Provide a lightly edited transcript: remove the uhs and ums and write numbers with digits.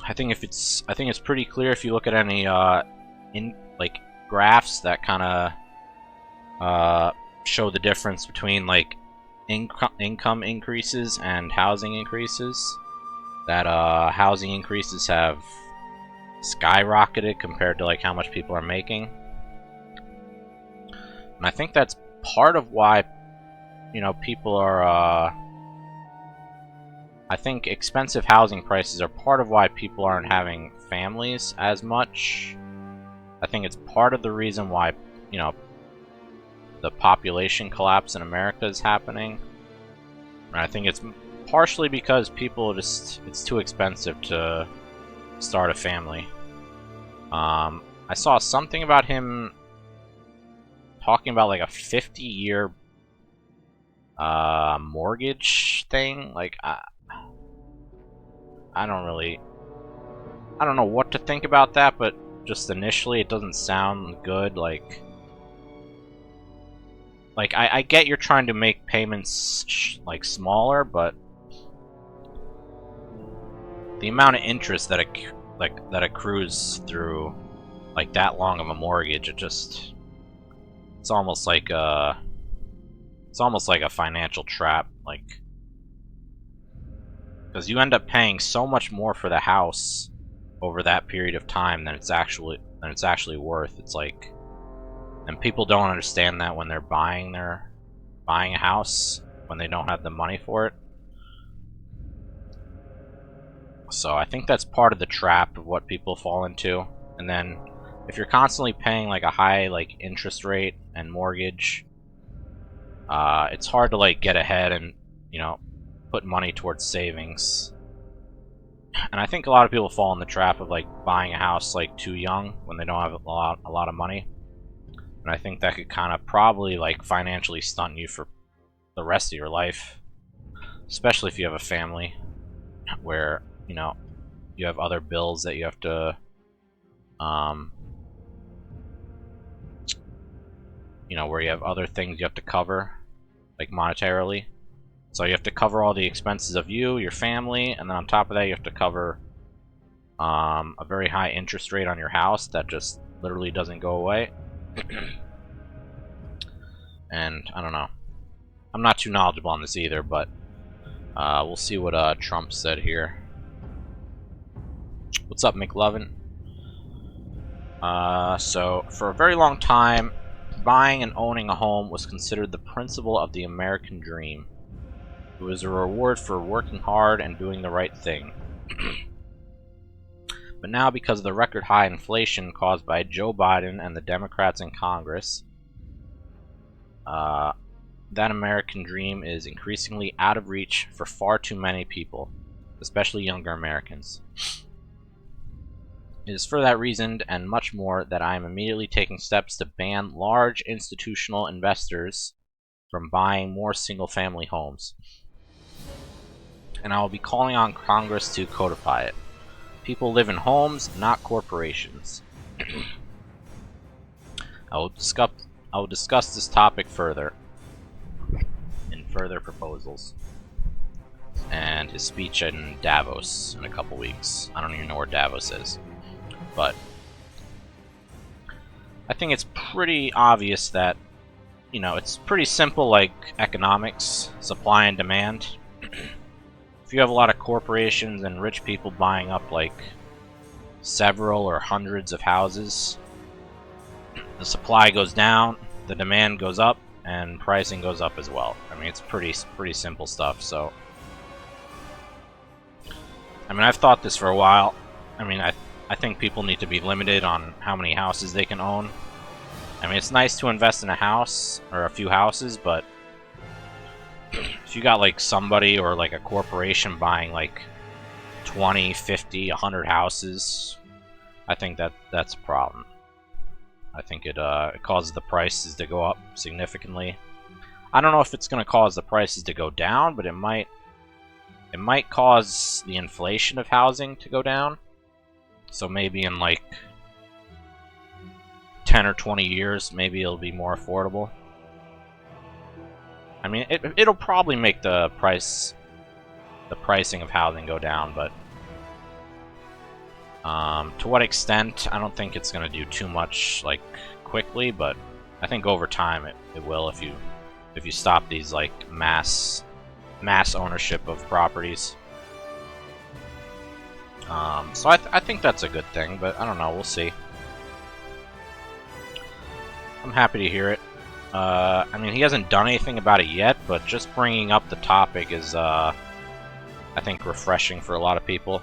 I think it's pretty clear if you look at any graphs that kind of show the difference between like income increases and housing increases. That housing increases have skyrocketed compared to like how much people are making, and I think that's part of why, you know, people are. I think expensive housing prices are part of why people aren't having families as much. I think it's part of the reason why, you know, the population collapse in America is happening. And I think it's partially because people just, it's too expensive to start a family. I saw something about him talking about like a 50-year mortgage thing. Like, I don't know what to think about that, but just initially it doesn't sound good. Like I get you're trying to make payments like smaller, but the amount of interest that accrues through like that long of a mortgage, it's almost like a financial trap, like, because you end up paying so much more for the house over that period of time than it's actually worth. It's like, and people don't understand that when they're buying a house when they don't have the money for it. So I think that's part of the trap of what people fall into. And then if you're constantly paying like a high like interest rate and mortgage, it's hard to like get ahead and, you know, put money towards savings. And I think a lot of people fall in the trap of like buying a house like too young when they don't have a lot of money. And I think that could kind of probably like financially stunt you for the rest of your life, especially if you have a family where, you know, you have other bills that you have to you know, where you have other things you have to cover, like monetarily. So you have to cover all the expenses of you, your family, and then on top of that you have to cover a very high interest rate on your house that just literally doesn't go away. And I don't know. I'm not too knowledgeable on this either, but we'll see what Trump said here. What's up, McLovin? So for a very long time, buying and owning a home was considered the principle of the American dream. It was a reward for working hard and doing the right thing. But now, because of the record high inflation caused by Joe Biden and the Democrats in Congress, that American dream is increasingly out of reach for far too many people, especially younger Americans. It is for that reason and much more that I am immediately taking steps to ban large institutional investors from buying more single-family homes. And I will be calling on Congress to codify it. People live in homes, not corporations. I will discuss this topic further in further proposals. And his speech in Davos in a couple weeks. I don't even know where Davos is. But I think it's pretty obvious that, you know, it's pretty simple like economics, supply and demand. If you have a lot of corporations and rich people buying up like several or hundreds of houses, the supply goes down, the demand goes up, and pricing goes up as well. I mean, it's pretty simple stuff. So, I mean, I've thought this for a while. I mean, I think people need to be limited on how many houses they can own. I mean, it's nice to invest in a house or a few houses, but if you got like somebody or like a corporation buying like 20, 50, 100 houses, I think that's a problem. I think it causes the prices to go up significantly. I don't know if it's going to cause the prices to go down, but it might cause the inflation of housing to go down. So maybe in like 10 or 20 years, maybe it'll be more affordable. I mean, it'll probably make the pricing of housing go down, but To what extent, I don't think it's going to do too much, like, quickly, but I think over time it will if you stop these, like, mass ownership of properties. So I think that's a good thing, but I don't know, we'll see. I'm happy to hear it. I mean, he hasn't done anything about it yet, but just bringing up the topic is, I think, refreshing for a lot of people.